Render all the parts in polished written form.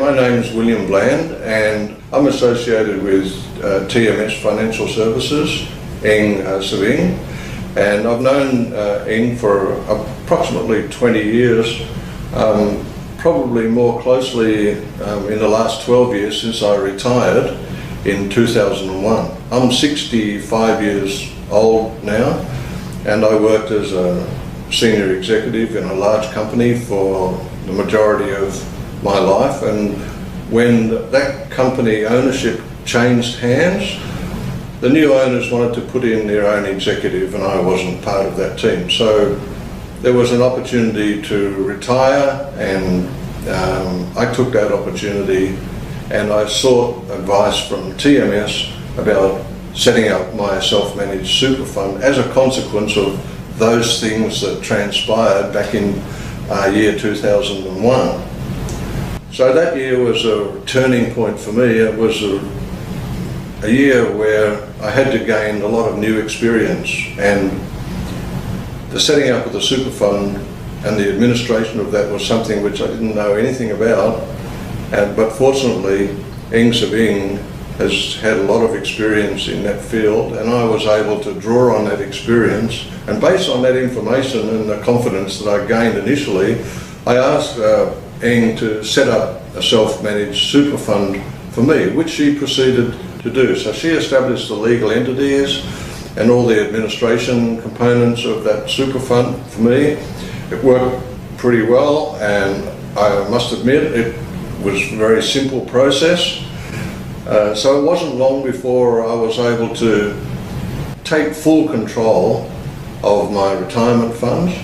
My name is William Bland and I'm associated with TMS Financial Services, Eng Saving, and I've known Eng for approximately 20 years, probably more closely in the last 12 years since I retired in 2001. I'm 65 years old now and I worked as a senior executive in a large company for the majority of my life, and when that company ownership changed hands, the new owners wanted to put in their own executive and I wasn't part of that team. So there was an opportunity to retire and I took that opportunity and I sought advice from TMS about setting up my self-managed super fund as a consequence of those things that transpired back in year 2001. So that year was a turning point for me. It was a year where I had to gain a lot of new experience, and the setting up of the super fund and the administration of that was something which I didn't know anything about, but fortunately Eng Saving has had a lot of experience in that field, and I was able to draw on that experience, and based on that information and the confidence that I gained initially, I asked Eng to set up a self-managed super fund for me, which she proceeded to do. So she established the legal entities and all the administration components of that super fund for me. It worked pretty well, and I must admit it was a very simple process. So it wasn't long before I was able to take full control of my retirement funds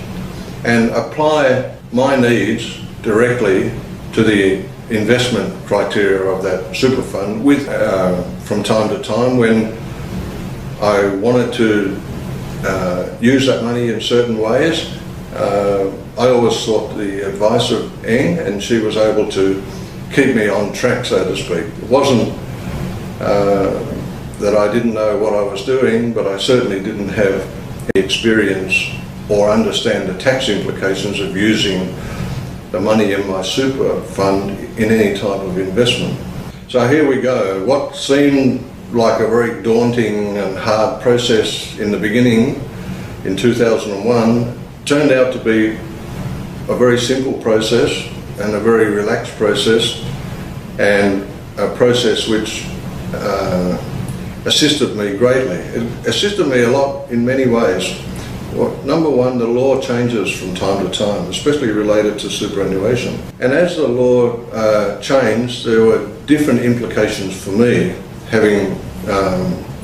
and apply my needs directly to the investment criteria of that super fund, with from time to time when I wanted to use that money in certain ways, I always sought the advice of Eng, and she was able to keep me on track, so to speak. It wasn't that I didn't know what I was doing, but I certainly didn't have any experience or understand the tax implications of using the money in my super fund in any type of investment. So here we go. What seemed like a very daunting and hard process in the beginning in 2001 turned out to be a very simple process and a very relaxed process, and a process which assisted me greatly. It assisted me a lot in many ways. Well, number one, the law changes from time to time, especially related to superannuation. And as the law changed, there were different implications for me, having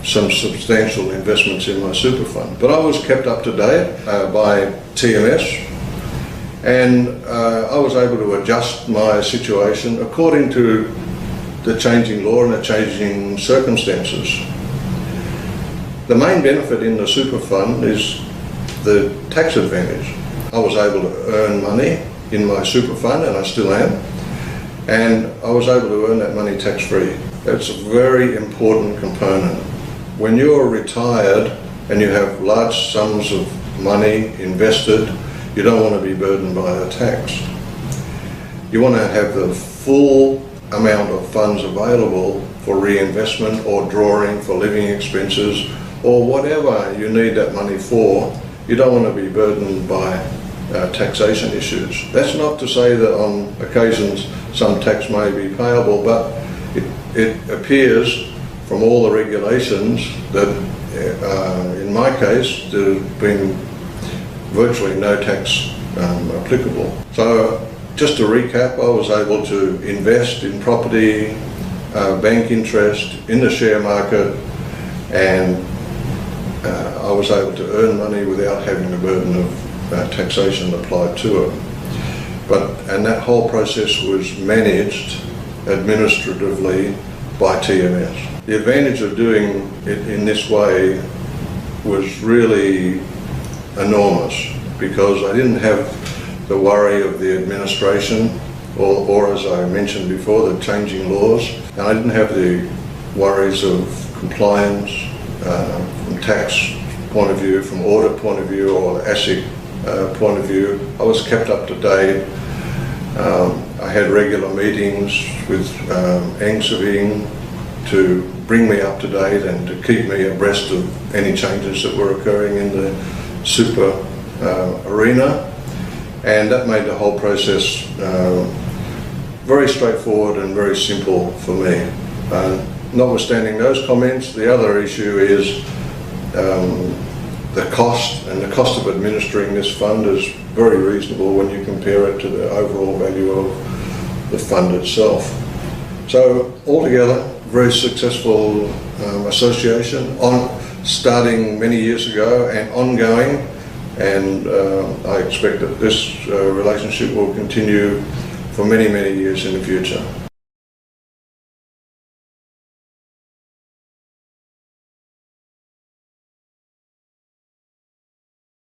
some substantial investments in my super fund. But I was kept up to date by TMS, and I was able to adjust my situation according to the changing law and the changing circumstances. The main benefit in the super fund is the tax advantage. I was able to earn money in my super fund, and I still am, and I was able to earn that money tax-free. It's a very important component. When you're retired and you have large sums of money invested, you don't want to be burdened by the tax. You want to have the full amount of funds available for reinvestment or drawing for living expenses or whatever you need that money for. You don't want to be burdened by taxation issues. That's not to say that on occasions some tax may be payable, but it appears from all the regulations that in my case there's been virtually no tax applicable. So just to recap, I was able to invest in property, bank interest, in the share market, and I was able to earn money without having the burden of taxation applied to it. And that whole process was managed administratively by TMS. The advantage of doing it in this way was really enormous, because I didn't have the worry of the administration or as I mentioned before, the changing laws, and I didn't have the worries of compliance from tax point of view, from audit point of view, or ASIC point of view. I was kept up to date I had regular meetings with SMSF to bring me up to date and to keep me abreast of any changes that were occurring in the super arena, and that made the whole process very straightforward and very simple for me. Notwithstanding those comments, the other issue is the cost, and the cost of administering this fund is very reasonable when you compare it to the overall value of the fund itself. So altogether, very successful association, starting many years ago and ongoing, and I expect that this relationship will continue for many, many years in the future.